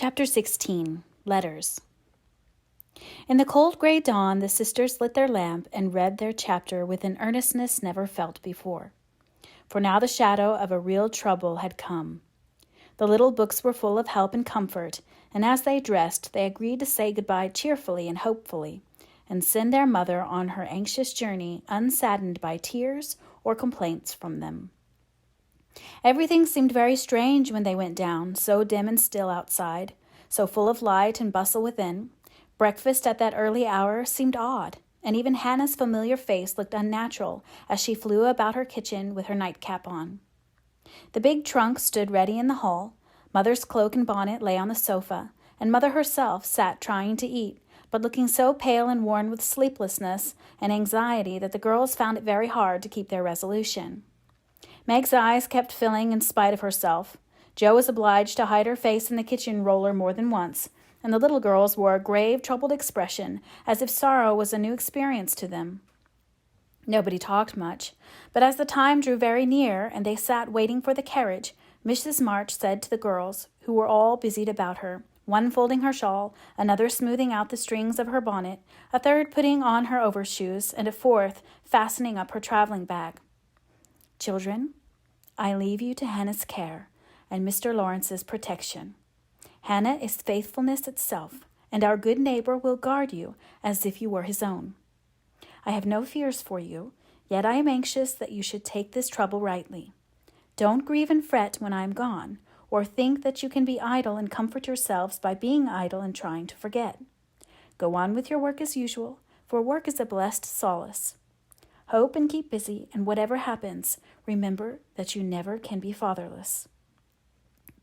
Chapter 16. Letters. In the cold gray dawn, the sisters lit their lamp and read their chapter with an earnestness never felt before. For now the shadow of a real trouble had come. The little books were full of help and comfort, and as they dressed, they agreed to say goodbye cheerfully and hopefully, and send their mother on her anxious journey unsaddened by tears or complaints from them. Everything seemed very strange when they went down, so dim and still outside, so full of light and bustle within. Breakfast at that early hour seemed odd, and even Hannah's familiar face looked unnatural as she flew about her kitchen with her nightcap on. The big trunk stood ready in the hall, Mother's cloak and bonnet lay on the sofa, and Mother herself sat trying to eat, but looking so pale and worn with sleeplessness and anxiety that the girls found it very hard to keep their resolution. Meg's eyes kept filling in spite of herself. Jo was obliged to hide her face in the kitchen roller more than once, and the little girls wore a grave, troubled expression, as if sorrow was a new experience to them. Nobody talked much, but as the time drew very near and they sat waiting for the carriage, Mrs. March said to the girls, who were all busied about her, one folding her shawl, another smoothing out the strings of her bonnet, a third putting on her overshoes, and a fourth fastening up her traveling bag. "Children, I leave you to Hannah's care and Mr. Lawrence's protection. Hannah is faithfulness itself, and our good neighbor will guard you as if you were his own. I have no fears for you, yet I am anxious that you should take this trouble rightly. Don't grieve and fret when I am gone, or think that you can be idle and comfort yourselves by being idle and trying to forget. Go on with your work as usual, for work is a blessed solace. Hope and keep busy, and whatever happens, remember that you never can be fatherless."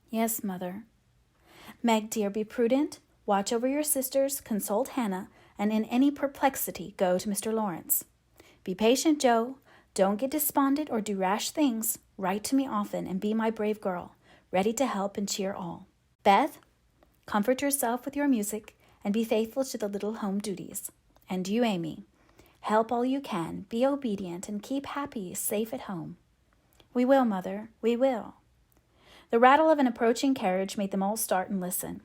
"Yes, Mother." "Meg, dear, be prudent, watch over your sisters, consult Hannah, and in any perplexity, go to Mr. Lawrence. Be patient, Jo. Don't get despondent or do rash things. Write to me often and be my brave girl, ready to help and cheer all. Beth, comfort yourself with your music and be faithful to the little home duties. And you, Amy, help all you can, be obedient, and keep happy, safe at home." "We will, Mother, we will." The rattle of an approaching carriage made them all start and listen.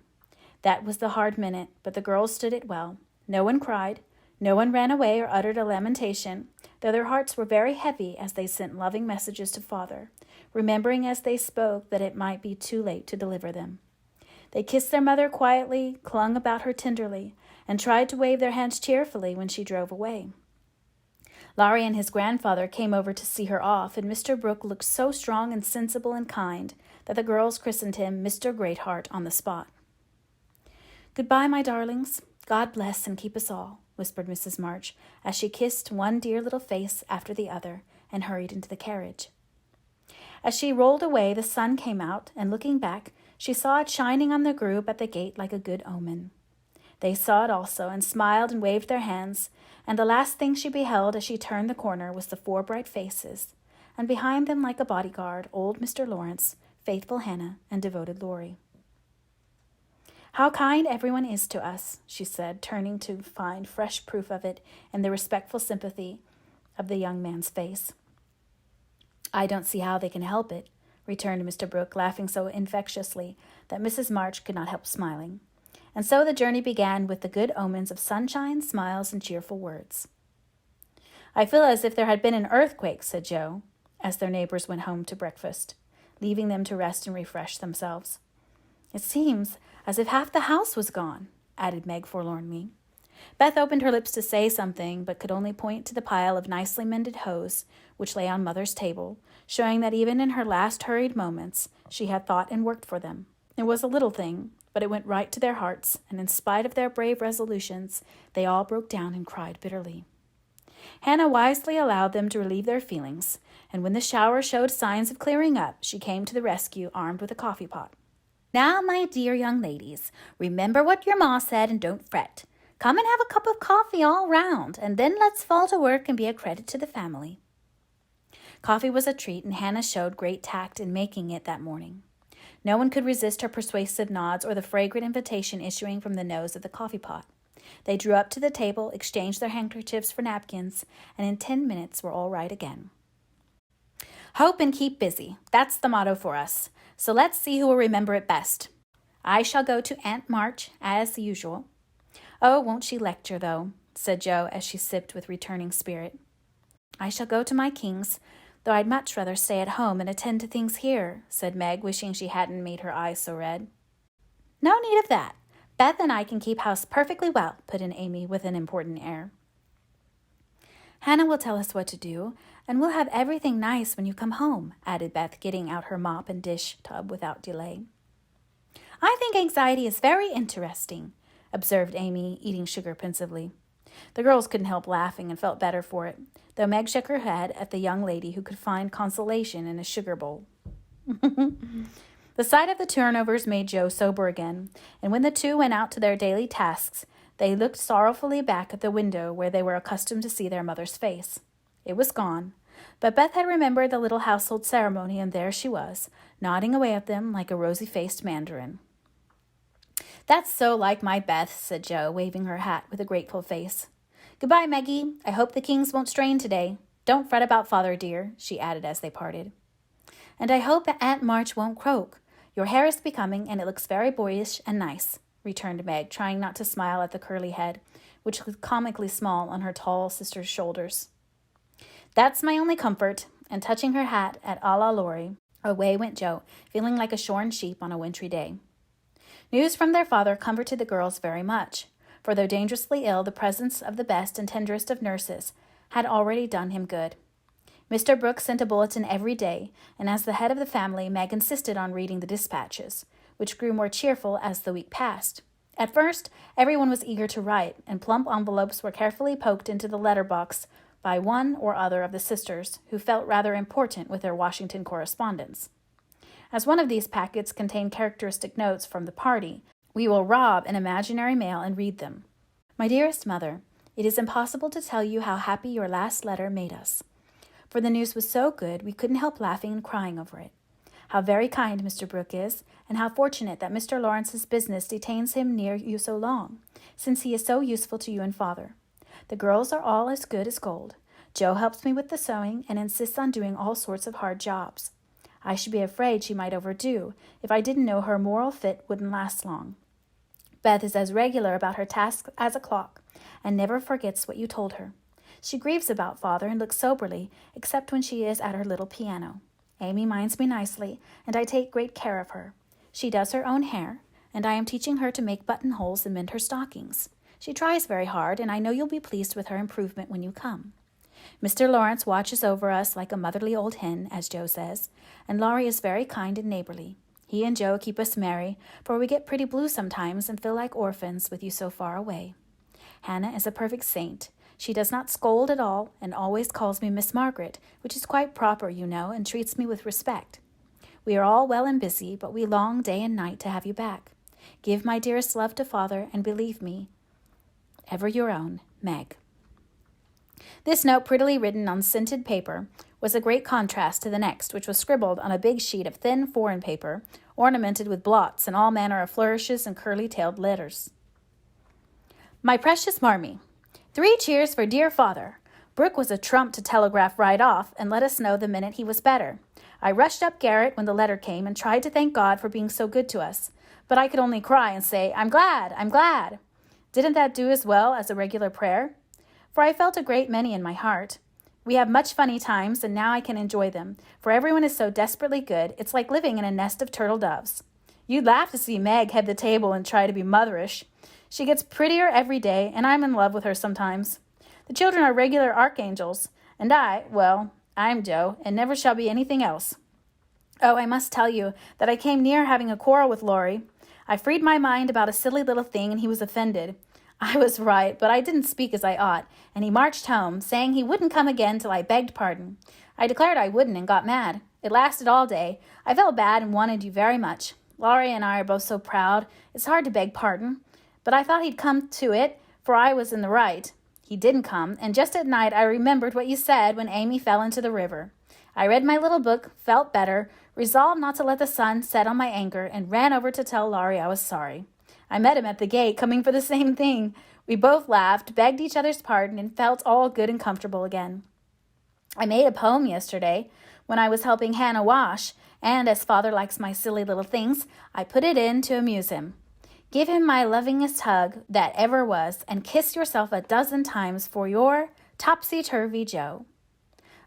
That was the hard minute, but the girls stood it well. No one cried, no one ran away or uttered a lamentation, though their hearts were very heavy as they sent loving messages to Father, remembering as they spoke that it might be too late to deliver them. They kissed their mother quietly, clung about her tenderly, and tried to wave their hands cheerfully when she drove away. Larry and his grandfather came over to see her off, and Mr. Brooke looked so strong and sensible and kind that the girls christened him Mr. Greatheart on the spot. "Goodbye, my darlings. God bless and keep us all," whispered Mrs. March, as she kissed one dear little face after the other and hurried into the carriage. As she rolled away, the sun came out, and looking back, she saw it shining on the group at the gate like a good omen. They saw it also, and smiled and waved their hands, and the last thing she beheld as she turned the corner was the 4 bright faces, and behind them, like a bodyguard, old Mr. Lawrence, faithful Hannah, and devoted Laurie. "How kind everyone is to us," she said, turning to find fresh proof of it in the respectful sympathy of the young man's face. "I don't see how they can help it," returned Mr. Brooke, laughing so infectiously that Mrs. March could not help smiling. And so the journey began with the good omens of sunshine, smiles, and cheerful words. "I feel as if there had been an earthquake," said Jo, as their neighbors went home to breakfast, leaving them to rest and refresh themselves. "It seems as if half the house was gone," added Meg forlornly. Beth opened her lips to say something, but could only point to the pile of nicely mended hose which lay on Mother's table, showing that even in her last hurried moments she had thought and worked for them. It was a little thing, but it went right to their hearts, and in spite of their brave resolutions, they all broke down and cried bitterly. Hannah wisely allowed them to relieve their feelings, and when the shower showed signs of clearing up, she came to the rescue armed with a coffee pot. "Now, my dear young ladies, remember what your ma said and don't fret. Come and have a cup of coffee all round, and then let's fall to work and be a credit to the family." Coffee was a treat, and Hannah showed great tact in making it that morning. No one could resist her persuasive nods or the fragrant invitation issuing from the nose of the coffee pot. They drew up to the table, exchanged their handkerchiefs for napkins, and in 10 minutes were all right again. "Hope and keep busy. That's the motto for us. So let's see who will remember it best. I shall go to Aunt March, as usual. Oh, won't she lecture, though, said Jo as she sipped with returning spirit. I shall go to my King's, though I'd much rather stay at home and attend to things here, said Meg, wishing she hadn't made her eyes so red. No need of that. Beth and I can keep house perfectly well, put in Amy with an important air. Hannah will tell us what to do, and we'll have everything nice when you come home, added Beth, getting out her mop and dish tub without delay. I think anxiety is very interesting, observed Amy, eating sugar pensively. The girls couldn't help laughing and felt better for it, though Meg shook her head at the young lady who could find consolation in a sugar bowl. The sight of the turnovers made Jo sober again, and when the two went out to their daily tasks, they looked sorrowfully back at the window where they were accustomed to see their mother's face. It was gone, but Beth had remembered the little household ceremony, and there she was, nodding away at them like a rosy-faced mandarin. That's so like my Beth, said Jo, waving her hat with a grateful face. Goodbye, Meggie. I hope the Kings won't strain today. Don't fret about Father, dear, she added as they parted. And I hope Aunt March won't croak. Your hair is becoming, and it looks very boyish and nice, returned Meg, trying not to smile at the curly head, which was comically small on her tall sister's shoulders. That's my only comfort, and touching her hat at a la Laurie, away went Jo, feeling like a shorn sheep on a wintry day. News from their father comforted the girls very much, for though dangerously ill, the presence of the best and tenderest of nurses had already done him good. Mr. Brooks sent a bulletin every day, and as the head of the family, Meg insisted on reading the dispatches, which grew more cheerful as the week passed. At first, everyone was eager to write, and plump envelopes were carefully poked into the letter box by one or other of the sisters, who felt rather important with their Washington correspondence. As one of these packets contained characteristic notes from the party, we will rob an imaginary mail and read them. My dearest mother, it is impossible to tell you how happy your last letter made us. For the news was so good, we couldn't help laughing and crying over it. How very kind Mr. Brooke is, and how fortunate that Mr. Lawrence's business detains him near you so long, since he is so useful to you and father. The girls are all as good as gold. Jo helps me with the sewing and insists on doing all sorts of hard jobs. I should be afraid she might overdo if I didn't know her moral fit wouldn't last long. Beth is as regular about her tasks as a clock, and never forgets what you told her. She grieves about father and looks soberly, except when she is at her little piano. Amy minds me nicely, and I take great care of her. She does her own hair, and I am teaching her to make buttonholes and mend her stockings. She tries very hard, and I know you'll be pleased with her improvement when you come. Mr. Lawrence watches over us like a motherly old hen, as Jo says, and Laurie is very kind and neighborly. He and Jo keep us merry, for we get pretty blue sometimes and feel like orphans with you so far away. Hannah is a perfect saint. She does not scold at all, and always calls me Miss Margaret, which is quite proper, you know, and treats me with respect. We are all well and busy, but we long day and night to have you back. Give my dearest love to father, and believe me, ever your own, Meg. This note, prettily written on scented paper, was a great contrast to the next, which was scribbled on a big sheet of thin foreign paper, ornamented with blots and all manner of flourishes and curly-tailed letters. My precious Marmee, 3 cheers for dear father. Brooke was a trump to telegraph right off and let us know the minute he was better. I rushed up garret when the letter came and tried to thank God for being so good to us, but I could only cry and say, I'm glad, I'm glad. Didn't that do as well as a regular prayer? For I felt a great many in my heart. We have much funny times, and now I can enjoy them, for everyone is so desperately good, it's like living in a nest of turtle doves. You'd laugh to see Meg head the table and try to be motherish. She gets prettier every day, and I'm in love with her sometimes. The children are regular archangels, and I'm Jo, and never shall be anything else. Oh, I must tell you that I came near having a quarrel with Laurie. I freed my mind about a silly little thing, and he was offended. I was right, but I didn't speak as I ought, and he marched home, saying he wouldn't come again till I begged pardon. I declared I wouldn't and got mad. It lasted all day. I felt bad and wanted you very much. Laurie and I are both so proud, it's hard to beg pardon. But I thought he'd come to it, for I was in the right. He didn't come, and just at night I remembered what you said when Amy fell into the river. I read my little book, felt better, resolved not to let the sun set on my anger, and ran over to tell Laurie I was sorry. I met him at the gate, coming for the same thing. We both laughed, begged each other's pardon, and felt all good and comfortable again. I made a poem yesterday when I was helping Hannah wash, And as father likes my silly little things, I put it in to amuse him. Give him my lovingest hug that ever was, and kiss yourself a dozen times for your topsy-turvy Joe.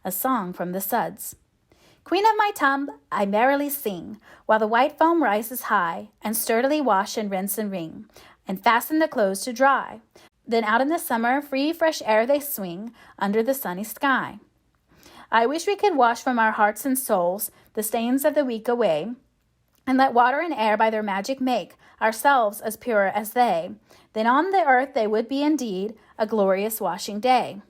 A song from the Suds. Queen of my tub, I merrily sing, while the white foam rises high, and sturdily wash and rinse and wring, and fasten the clothes to dry. Then out in the summer, free fresh air they swing, under the sunny sky. I wish we could wash from our hearts and souls the stains of the week away, and let water and air by their magic make ourselves as pure as they. Then on the earth they would be indeed a glorious washing day.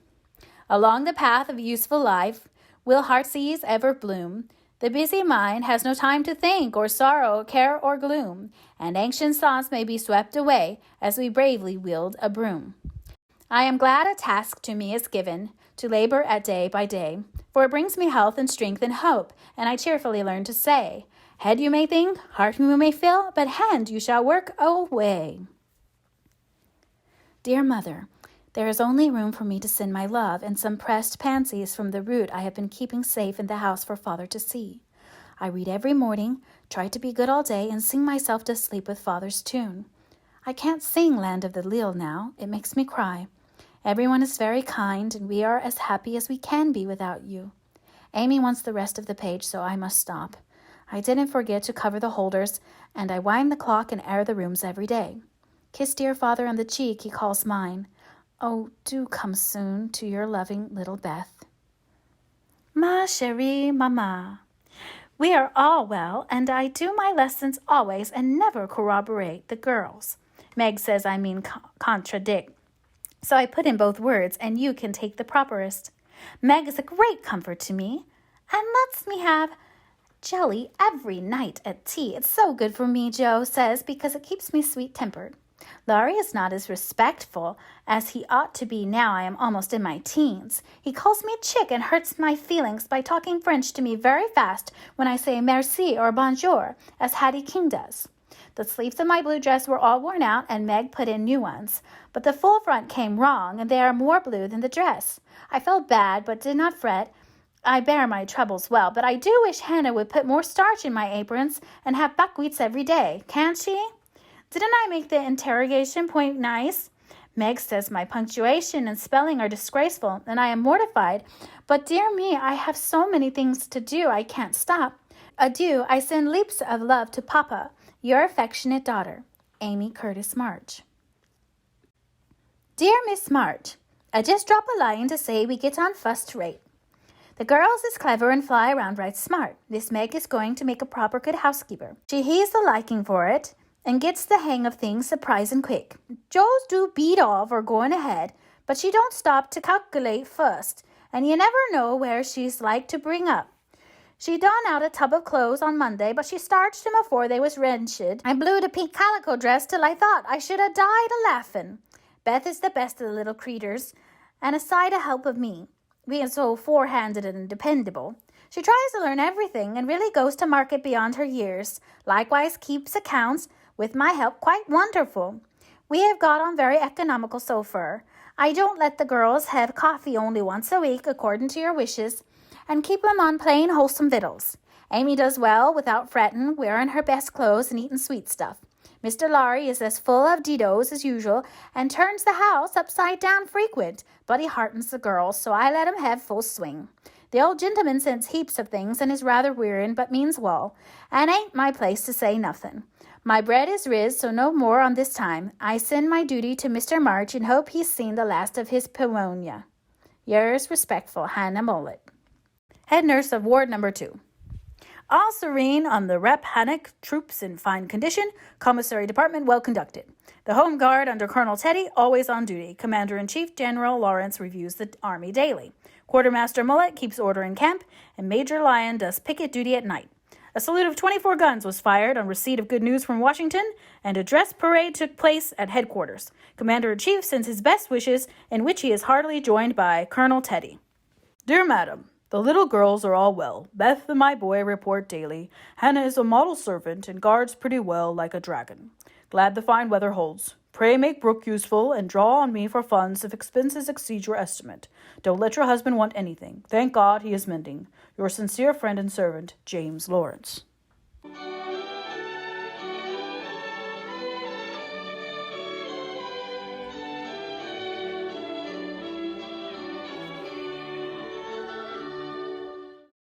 Along the path of useful life, will heart's ease ever bloom? The busy mind has no time to think, or sorrow, care, or gloom, and anxious thoughts may be swept away as we bravely wield a broom. I am glad a task to me is given, to labor at day by day, for it brings me health and strength and hope, and I cheerfully learn to say, head you may think, heart you may feel, but hand you shall work away. Dear Mother, there is only room for me to send my love and some pressed pansies from the root I have been keeping safe in the house for Father to see. I read every morning, try to be good all day, and sing myself to sleep with Father's tune. I can't sing Land of the Leal now. It makes me cry. Everyone is very kind, and we are as happy as we can be without you. Amy wants the rest of the page, so I must stop. I didn't forget to cover the holders, and I wind the clock and air the rooms every day. Kiss dear Father on the cheek he calls mine. Oh, do come soon to your loving little Beth. Ma chérie maman. We are all well, and I do my lessons always and never corroborate the girls. Meg says I mean contradict. So I put in both words, and you can take the properest. Meg is a great comfort to me, and lets me have jelly every night at tea. It's so good for me, Joe says, because it keeps me sweet-tempered. Laurie is not as respectful as he ought to be now I am almost in my teens. He calls me chick and hurts my feelings by talking French to me very fast when I say merci or bonjour, as Hattie King does. The sleeves of my blue dress were all worn out, and Meg put in new ones. But the full front came wrong, and they are more blue than the dress. I felt bad, but did not fret. I bear my troubles well, but I do wish Hannah would put more starch in my aprons and have buckwheats every day. Can't she? Didn't I make the interrogation point nice? Meg says my punctuation and spelling are disgraceful, and I am mortified. But dear me, I have so many things to do, I can't stop. Adieu, I send leaps of love to Papa. Your affectionate daughter, Amy Curtis March. Dear Miss March, I just drop a line to say we get on first rate. The girls is clever and fly around right smart. This Meg is going to make a proper good housekeeper. She he's the liking for it, and gets the hang of things surprising quick. Joe's do beat off or going ahead, but she don't stop to calculate first, and you never know where she's like to bring up. She done out a tub of clothes on Monday, but she starched 'em afore they was wrenched. I blued a pink calico dress till I thought I should have died a-laughing. Beth is the best of the little creeters, and a sight of help of me, being so forehanded and dependable. She tries to learn everything and really goes to market beyond her years. Likewise keeps accounts, with my help, quite wonderful. We have got on very economical so far. I don't let the girls have coffee only once a week, according to your wishes, and keep 'em on plain wholesome victuals. Amy does well without fretting, wearing her best clothes and eating sweet stuff. Mr. Laurie is as full of didos as usual and turns the house upside down frequent, but he heartens the girls, so I let 'em have full swing. The old gentleman sends heaps of things and is rather wearing, but means well, and ain't my place to say nothing. My bread is riz, so no more on this time. I send my duty to Mr. March and hope he's seen the last of his pneumonia. Yours respectful, Hannah Mollett. Head nurse of Ward No. 2. All serene on the Rappahannock, troops in fine condition, commissary department well conducted. The Home Guard under Colonel Teddy always on duty. Commander-in-Chief General Lawrence reviews the Army daily. Quartermaster Mullet keeps order in camp, and Major Lyon does picket duty at night. A salute of 24 guns was fired on receipt of good news from Washington, and a dress parade took place at headquarters. Commander-in-Chief sends his best wishes, in which he is heartily joined by Colonel Teddy. Dear Madam, the little girls are all well. Beth and my boy report daily. Hannah is a model servant and guards pretty well like a dragon. Glad the fine weather holds. Pray make Brooke useful and draw on me for funds if expenses exceed your estimate. Don't let your husband want anything. Thank God he is mending. Your sincere friend and servant, James Lawrence.